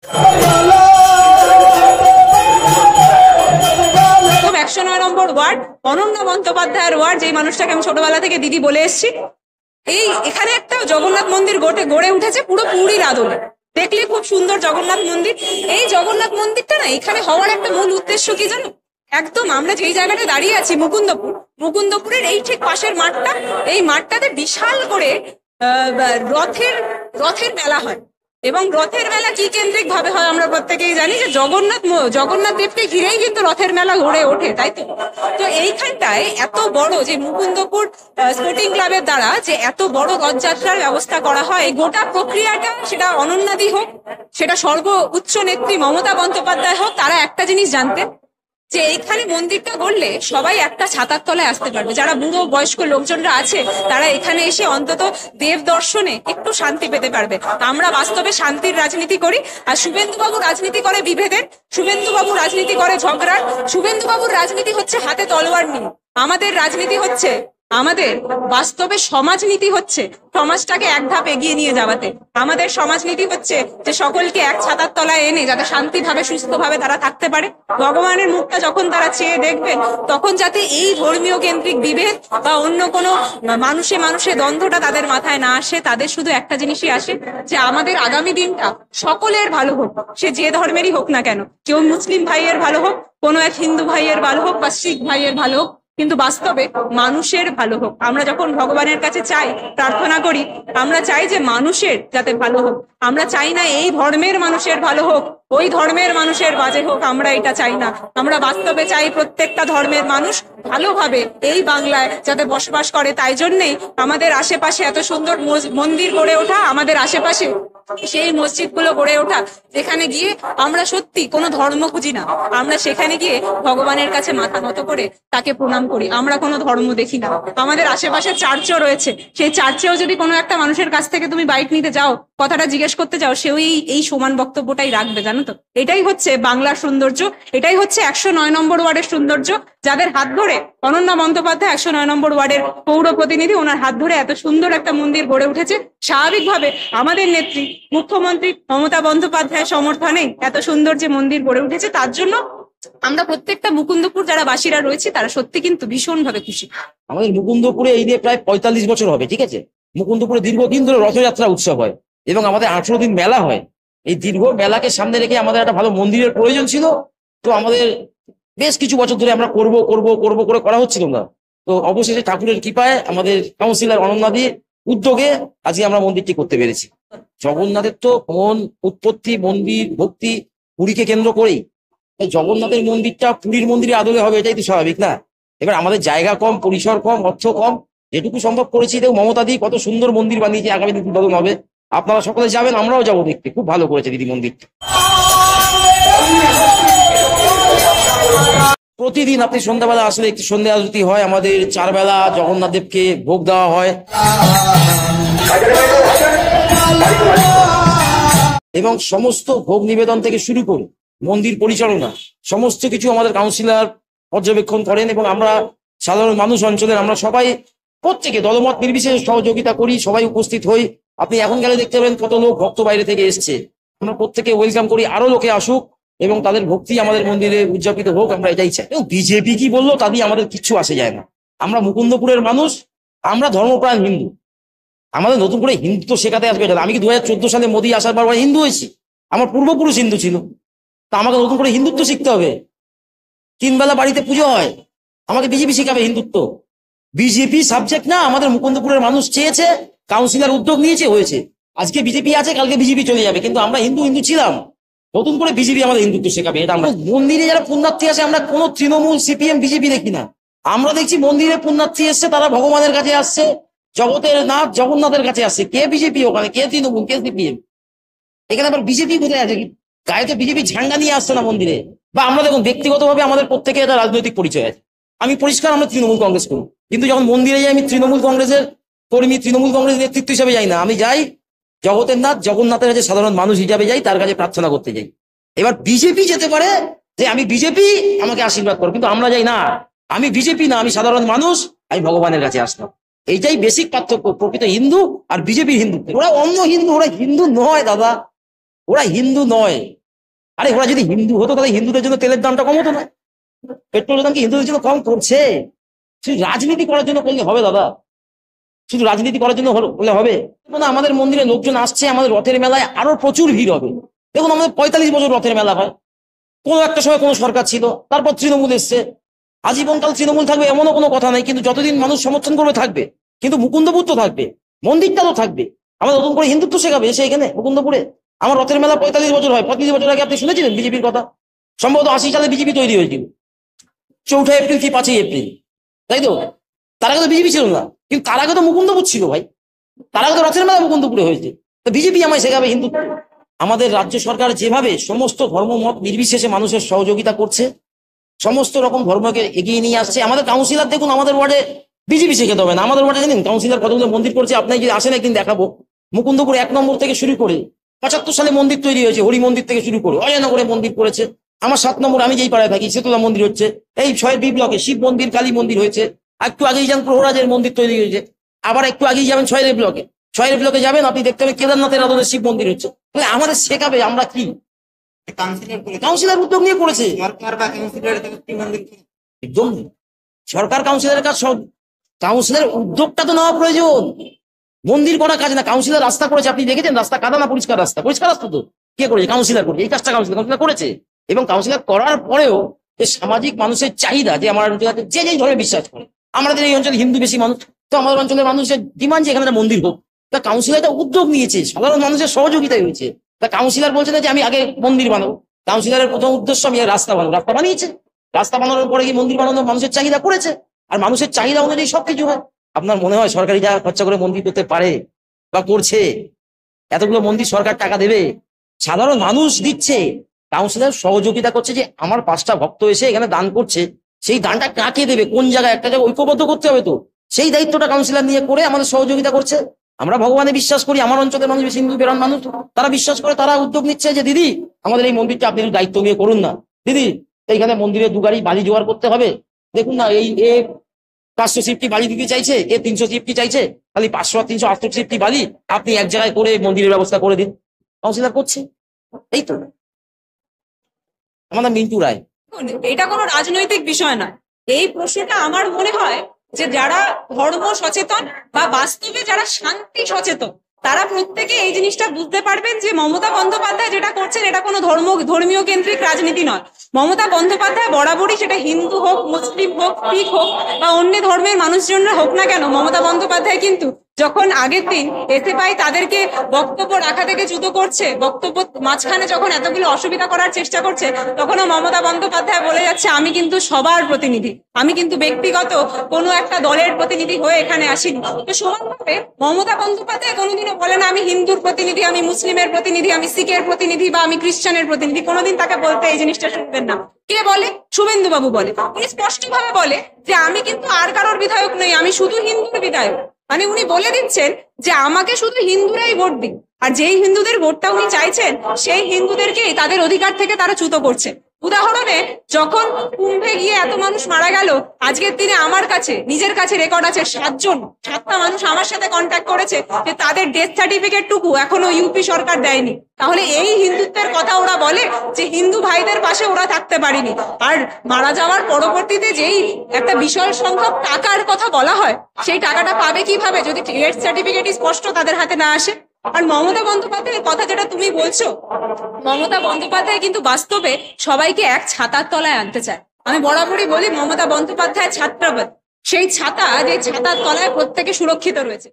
109 নম্বর word, Ananya বন্দ্যোপাধ্যায়ের word, যে মানুষটাকে আমি ছোটবেলা থেকে দিদি বলে এসেছি। এখানে একটা জগন্নাথ মন্দির গড়ে উঠেছে পুরো পুরীর আদলে। দেখলে খুব সুন্দর জগন্নাথ মন্দির। এই জগন্নাথ মন্দিরটা না এখানে হওয়ার একটা মূল উদ্দেশ্য কি জানো? একদম আমরা যেই জায়গাটা দাঁড়িয়ে আছি, মুকুন্দপুরের এই ঠিক পাশের মাঠটা, এই মাঠটাতে বিশাল করে রথের মেলা হয়। এবং রথের মেলা কি কেন্দ্রিক ভাবে হয় আমরা প্রত্যেকেই জানি, যে জগন্নাথ দেবকে ঘিরেই কিন্তু রথের মেলা গড়ে ওঠে, তাই তো? তো এইখানটায় এত বড় যে মুকুন্দপুর স্পোর্টিং ক্লাবের দ্বারা যে এত বড় রথযাত্রার ব্যবস্থা করা হয়, গোটা প্রক্রিয়াটা, সেটা অনন্যাদি হোক, সেটা সর্বোচ্চ নেত্রী মমতা বন্দ্যোপাধ্যায় হোক, তারা একটা জিনিস জানতেন, যে এইখানে মন্দিরটা গড়লে সবাই একটা ছাতার তলায় আসতে পারবে। যারা বুড়ো বয়স্ক লোকজনরা আছে তারা এখানে এসে অন্তত দেব দর্শনে একটু শান্তি পেতে পারবে। আমরা বাস্তবে শান্তির রাজনীতি করি, আর শুভেন্দুবাবু রাজনীতি করে বিভেদের, শুভেন্দুবাবু রাজনীতি করে ঝগড়ার, শুভেন্দুবাবুর রাজনীতি হচ্ছে হাতে তলোয়ার নিয়ে। আমাদের রাজনীতি হচ্ছে, আমাদের বাস্তবে সমাজনীতি হচ্ছে সমাজটাকে এক ধাপ এগিয়ে নিয়ে যাওয়াতে। আমাদের সমাজনীতি হচ্ছে যে সকলকে এক ছাতার তলায় এনে যাতে শান্তিভাবে সুস্থভাবে তারা থাকতে পারে। ভগবানের মুখটা যখন তারা চেয়ে দেখবেন, তখন যাতে এই ধর্মীয় কেন্দ্রিক বিভেদ বা অন্য কোনো মানুষে দ্বন্দ্বটা তাদের মাথায় না আসে। তাদের শুধু একটা জিনিসই আসে, যে আমাদের আগামী দিনটা সকলের ভালো হোক, সে যে ধর্মেরই হোক না কেন। কেউ মুসলিম ভাইয়ের ভালো হোক, কোনো এক হিন্দু ভাইয়ের ভালো হোক, বা শিখ ভাইয়ের ভালো হোক, কিন্তু বাস্তবে মানুষের ভালো হোক। আমরা যখন ভগবানের কাছে চাই, প্রার্থনা করি, আমরা চাই যে মানুষের যাতে ভালো হোক। আমরা চাই না এই ধর্মের মানুষের ভালো হোক, ওই ধর্মের মানুষের বাজে হোক, আমরা এটা চাই না। আমরা বাস্তবে চাই প্রত্যেকটা ধর্মের মানুষ ভালোভাবে এই বাংলায় যাতে বসবাস করে। তাই জন্যেই আমাদের আশেপাশে এত সুন্দর মন্দির গড়ে ওঠা, আমাদের আশেপাশে সেই মসজিদগুলো গড়ে ওঠা, যেখানে গিয়ে আমরা সত্যি কোনো ধর্ম খুঁজি না, আমরা সেখানে গিয়ে ভগবানের কাছে মাথা নত করে তাকে প্রণাম করি। আমরা কোনো ধর্ম দেখি না। আমাদের আশেপাশে চার্চও রয়েছে, সেই চার্চেও যদি কোনো একটা মানুষের কাছ থেকে তুমি বাইক নিতে যাও, কথাটা জিজ্ঞেস করতে যাও, সেও এই সমান বক্তব্যটাই রাখবে, জানো তো? এটাই হচ্ছে বাংলার সৌন্দর্য, এটাই হচ্ছে 109 নম্বর ওয়ার্ডের সৌন্দর্য। যাদের হাত ধরে অনন্যা বন্দ্যোপাধ্যায় 109 নম্বর ওয়ার্ডের পৌর প্রতিনিধি, ওনার হাত ধরে এত সুন্দর একটা মন্দির গড়ে উঠেছে। স্বাভাবিকভাবে আমাদের নেত্রী মুখ্যমন্ত্রী মমতা বন্দ্যোপাধ্যায়ের সমর্থনে এত সুন্দর যে মন্দির গড়ে উঠেছে, তার জন্য আমরা প্রত্যেকটা মুকুন্দপুর যারা বাসীরা রয়েছে তারা সত্যি কিন্তু ভীষণভাবে খুশি। আমাদের মুকুন্দপুরে এই নিয়ে প্রায় 45 বছর হবে, ঠিক আছে? মুকুন্দপুরে দীর্ঘদিন ধরে রথযাত্রা উৎসব হয় এবং আমাদের 18 দিন মেলা হয়। এই দীর্ঘ মেলাকে সামনে রেখে আমাদের একটা ভালো মন্দিরের প্রয়োজন ছিল। তো আমাদের বেশ কিছু বছর ধরে আমরা করব করে করা হচ্ছিল না। তো অবশেষে ঠাকুরের কৃপায় আমাদের কাউন্সিলর অনন্যাদির উদ্যোগে আজকে আমরা মন্দিরটি করতে পেরেছি। জগন্নাথের তো মন উৎপত্তি, মন্দির ভক্তি পুরীকে কেন্দ্র করেই। জগন্নাথের মন্দিরটা পুরীর মন্দিরে আদলে হবে, এটাই তো স্বাভাবিক না? এবার আমাদের জায়গা কম, পরিসর কম, অর্থ কম, যেটুকু সম্ভব করেছি। দেখো মমতা দি কত সুন্দর মন্দির বানিয়েছে, আগামী দিন উদ্বোধন হবে, আপনারা সকলে যাবেন, আমরাও যাবো দেখতে। খুব ভালো করেছে দিদি মন্দিরটা। প্রতিদিন আপনি সন্ধ্যাবেলা আসলে একটি সন্ধ্যা আরতি হয়, আমাদের 4 বেলা জগন্নাথ দেবকে ভোগ দেওয়া হয় এবং সমস্ত ভোগ নিবেদন থেকে শুরু করে মন্দির পরিচালনা সমস্ত কিছু আমাদের কাউন্সিলর পর্যবেক্ষণ করেন। এবং আমরা সাধারণ মানুষ অঞ্চলের আমরা সবাই প্রত্যেকে দলমত নির্বিশেষে সহযোগিতা করি, সবাই উপস্থিত হই। আপনি এখন গেলে দেখতে পাবেন কত লোক ভক্ত বাইরে থেকে এসছে। আমরা প্রত্যেকে ওয়েলকাম করি, আরো লোকে আসুক এবং তাদের ভক্তি আমাদের মন্দিরে উদযাপিত হোক, আমরা এটাই চাই। বিজেপি কি বললো তা দিয়ে আমাদের কিচ্ছু আসে যায় না। আমরা মুকুন্দপুরের মানুষ, আমরা ধর্মপ্রাণ হিন্দু। আমাদের নতুন করে হিন্দু তো শেখাতে আসবে এটা। আমি কি 2014 সালে মোদী আসার পর হিন্দু হয়েছি? আমার পূর্বপুরুষ হিন্দু ছিল, তা আমাকে নতুন করে হিন্দুত্ব শিখতে হবে? 3 বেলা বাড়িতে পুজো হয়, আমাকে বিজেপি শিখাবে হিন্দুত্ব? বিজেপি সাবজেক্ট না। আমাদের মুকুন্দপুরের মানুষ চেয়েছে, কাউন্সিলর উদ্যোগ নিয়েছে, হয়েছে। আজকে বিজেপি আছে, কালকে বিজেপি চলে যাবে, কিন্তু আমরা হিন্দু ছিলাম। নতুন করে বিজেপি আমাদের হিন্দুত্ব শেখাবে, এটা আমরা। মন্দিরে যারা পুণ্যার্থী আসে, আমরা কোনো তৃণমূল, সিপিএম, বিজেপি দেখি না। আমরা দেখছি মন্দিরে পুণ্যার্থী এসছে, তারা ভগবানের কাছে আসছে, জগতের নাথ জগন্নাথের কাছে আসছে। কে বিজেপি ওখানে, কে তৃণমূল, কে সিপিএম? এখানে আবার বিজেপি কোথায় আছে? গায়ে তো বিজেপি ঝান্ডা নিয়ে আসছে না মন্দিরে। বা আমরা দেখুন ব্যক্তিগতভাবে আমাদের প্রত্যেকের একটা রাজনৈতিক পরিচয় আছে। আমি পরিষ্কার আমরা তৃণমূল কংগ্রেস করি, কিন্তু যখন মন্দিরে যাই আমি তৃণমূল কংগ্রেসের কর্মী, তৃণমূল কংগ্রেস নেতৃত্ব হিসেবে যাই না। আমি যাই জগতের নাথ জগন্নাথের কাছে সাধারণ মানুষ হিসাবে যাই, তার কাছে প্রার্থনা করতে যাই। এবার বিজেপি যেতে পারে যে আমি বিজেপি, আমাকে আশীর্বাদ করো, কিন্তু আমরা যাই না, আমি বিজেপি না, আমি সাধারণ মানুষ, আমি ভগবানের কাছে আসলাম। এইটাই বেসিক পার্থক্য প্রকৃত হিন্দু আর বিজেপির হিন্দু। ওরা অন্য হিন্দু, ওরা হিন্দু নয় দাদা। ওরা হিন্দু নয়। আরে ওরা যদি হিন্দু হতো তাহলে হিন্দুদের জন্য তেলের দামটা কম হতো না? পেট্রোলের দাম কি হিন্দুদের জন্য কম করছে? শুধু রাজনীতি করার জন্য করলে হবে দাদা? শুধু রাজনীতি করার জন্য হলে হবে না? আমাদের মন্দিরে লোকজন আসছে, আমাদের রথের মেলায় আরো প্রচুর ভিড় হবে। দেখুন আমাদের 45 বছর রথের মেলা হয়। কোনো একটা সময় কোনো সরকার ছিল, তারপর তৃণমূল এসছে, আজীবনকাল তৃণমূল থাকবে এমনও কোনো কথা নাই, কিন্তু যতদিন মানুষ সমর্থন করবে থাকবে। কিন্তু মুকুন্দপুর তো থাকবে, মন্দিরটা তো থাকবে। আমরা নতুন করে হিন্দুত্ব শেখাবে এসে এখানে মুকুন্দপুরে? আমার রথের মেলা 45 বছর হয়। 45 বছর আগে আপনি শুনেছিলেন বিজেপির কথা? সম্ভবত 80 সালে বিজেপি তৈরি হয়েছিল, 4 এপ্রিল কি 5 এপ্রিল, তাই তো? তার আগে তো বিজেপি ছিল না, কিন্তু তার আগে তো মুকুন্দপুর ছিল ভাই। তার আগে তো রথের মেলা মুকুন্দপুরে হয়েছে। তো বিজেপি আমায় শেখাবে হিন্দুত্ব? আমাদের রাজ্য সরকার যেভাবে সমস্ত ধর্মমত নির্বিশেষে মানুষের সহযোগিতা করছে, সমস্ত রকম ধর্মকে এগিয়ে নিয়ে আসছে। আমাদের কাউন্সিলর দেখুন, আমাদের ওয়ার্ডে বিজেপি শেখাতে হবে না। আমাদের ওয়ার্ডে জানেন কাউন্সিলর কতগুলো মন্দির করছে? আপনি যদি আসেন একদিন দেখাবো। মুকুন্দপুর 1 নম্বর থেকে শুরু করে 75 সালে মন্দির তৈরি হয়েছে, হরি মন্দির থেকে শুরু করে অজয়নগরে মন্দির করেছে। আমার 7 নম্বর, আমি যেই পাড়ায় থাকি, সেতুলা মন্দির হচ্ছে। এই 6 বি ব্লকে শিব মন্দির, কালী মন্দির হয়েছে। একটু আগেই যান প্রহরাজের মন্দির তৈরি হয়েছে। আবার একটু আগেই যাবেন 6 ব্লকে, 6 ব্লকে যাবেন আপনি দেখতে পাবেন কেদারনাথের আদলে শিব মন্দির হচ্ছে। তাহলে আমাদের শেখাবে আমরা কি? কাউন্সিলর উদ্যোগ নিয়ে করেছে। একদম সরকার কাউন্সিলরের কাজ, সব কাউন্সিলর উদ্যোগটা তো নেওয়া প্রয়োজন। মন্দির করা কাজ না। কাউন্সিলর রাস্তা করেছে, আপনি দেখেছেন রাস্তা কাদা না পরিষ্কার রাস্তা? পরিষ্কার রাস্তা তো কে করেছে? কাউন্সিলর করেছে। এই কাজটা কাউন্সিলর করেছে। এবং কাউন্সিলর করার পরেও যে সামাজিক মানুষের চাহিদা, যে আমার অঞ্চলে যে যে ধর্মে বিশ্বাস করে, আমাদের এই অঞ্চলে হিন্দু বেশি মানুষ, তো আমাদের অঞ্চলের মানুষের ডিমান্ড যে এখানে একটা মন্দির হোক। তা কাউন্সিলর একটা উদ্যোগ নিয়েছে, সাধারণ মানুষের সহযোগিতায় হয়েছে। তা কাউন্সিলর বলছে না যে আমি আগে মন্দির বানাবো। কাউন্সিলরের প্রথম উদ্দেশ্য আমি রাস্তা বানাবো। রাস্তা বানিয়েছে, রাস্তা বানানোর পরে কি মন্দির বানানো মানুষের চাহিদা করেছে। আর মানুষের চাহিদা অনুযায়ী সবকিছু হয়। আপনার মনে হয় সরকারি টাকা খরচা করে মন্দির করতে পারে বা করছে? এতগুলো মন্দির সরকার টাকা দেবে? সাধারণ মানুষ দিচ্ছে। কাউন্সিলর সহযোগিতা করছে যে আমার 5টা ভক্ত এসে এখানে দান করছে, সেই দানটা কাকে দেবে, কোন জায়গায়, একটা জায়গায় ঐক্যবদ্ধ করতে হবে। তো সেই দায়িত্বটা কাউন্সিলর নিয়ে করে আমাদের সহযোগিতা করছে। আমরা ভগবানে বিশ্বাস করি, আমার অঞ্চলের মানুষ বেশি হিন্দু বেরান মানুষ, তারা বিশ্বাস করে, তারা উদ্যোগ নিচ্ছে যে দিদি আমাদের এই মন্দিরটা আপনি একটু দায়িত্ব নিয়ে করুন না দিদি। এইখানে মন্দিরে 2 গাড়ি বালি জোগাড় করতে হবে। দেখুন না, এই 550 বালি দিতে চাইছে, 350 চাইছে, খালি 500 আর 300 850 বালি আপনি এক জায়গায় করে মন্দিরের ব্যবস্থা করে দিন। কাউন্সিলর করছে। এই তো আমাদের মিন্টু রায়। দেখুন, এটা কোনো রাজনৈতিক বিষয় নয়। এই প্রশ্নটা আমার মনে হয় যে যারা ধর্ম সচেতন বা বাস্তবে যারা শান্তি সচেতন, তারা প্রত্যেকে এই জিনিসটা বুঝতে পারবেন যে মমতা বন্দ্যোপাধ্যায় যেটা করছেন এটা কোনো ধর্মীয় কেন্দ্রিক রাজনীতি নয়। মমতা বন্দ্যোপাধ্যায় বরাবরই, সেটা হিন্দু হোক, মুসলিম হোক, শিখ হোক বা অন্য ধর্মের মানুষজনরা হোক না কেন, মমতা বন্দ্যোপাধ্যায় কিন্তু যখন আগের দিন এসএফআই তাদেরকে বক্তব্য রাখা থেকে চ্যুত করছে, বক্তব্য মাঝখানে যখন এতগুলো অসুবিধা করার চেষ্টা করছে, তখনও মমতা বন্দ্যোপাধ্যায় বলে যাচ্ছে আমি কিন্তু সবার প্রতিনিধি, আমি কিন্তু ব্যক্তিগত কোনো একটা দলের প্রতিনিধি হয়ে এখানে আসিনি। তো সমানভাবে মমতা বন্দ্যোপাধ্যায় কোনোদিনও বলে না আমি হিন্দুর প্রতিনিধি, আমি মুসলিমের প্রতিনিধি, আমি শিখের প্রতিনিধি বা আমি খ্রিস্টানের প্রতিনিধি। কোনোদিন তাকে বলতে এই জিনিসটা শুনবেন না। কে বলে? শুভেন্দু বাবু বলে। উনি স্পষ্টভাবে বলে যে আমি কিন্তু আর কারোর বিধায়ক নই, আমি শুধু হিন্দুর বিধায়ক। মানে উনি বলে দিচ্ছেন যে আমাকে শুধু হিন্দুরাই ভোট দিন, আর যেই হিন্দুদের ভোটটা উনি চাইছেন সেই হিন্দুদেরকেই তাদের অধিকার থেকে তারা চ্যুত করছে। উদাহরণে যখন কুম্ভে গিয়ে এত মানুষ মারা গেল, আজকের দিনে আমার কাছে নিজের কাছে রেকর্ড আছে 7টা মানুষ আমার সাথে কন্ট্যাক্ট করেছে যে তাদের ডেথ সার্টিফিকেট টুকু এখনো ইউপি সরকার দেয়নি। তাহলে এই হিন্দুত্বের কথা ওরা বলে যে হিন্দু ভাইদের পাশে ওরা থাকতে পারেনি। আর মারা যাওয়ার পরবর্তীতে যেই একটা বিশাল সংখ্যক টাকার কথা বলা হয়, সেই টাকাটা পাবে কিভাবে যদি ডেথ সার্টিফিকেট স্পষ্ট তাদের হাতে না আসে? আর মমতা বন্দ্যোপাধ্যায়ের কথা যেটা তুমি বলছো, মমতা বন্দ্যোপাধ্যায় কিন্তু বাস্তবে সবাইকে এক ছাতার তলায় আনতে চায়। আমি বরাবরই বলি মমতা বন্দ্যোপাধ্যায় ছাত্রবাদ, সেই ছাতা যে ছাতার তলায় প্রত্যেকে সুরক্ষিত রয়েছে।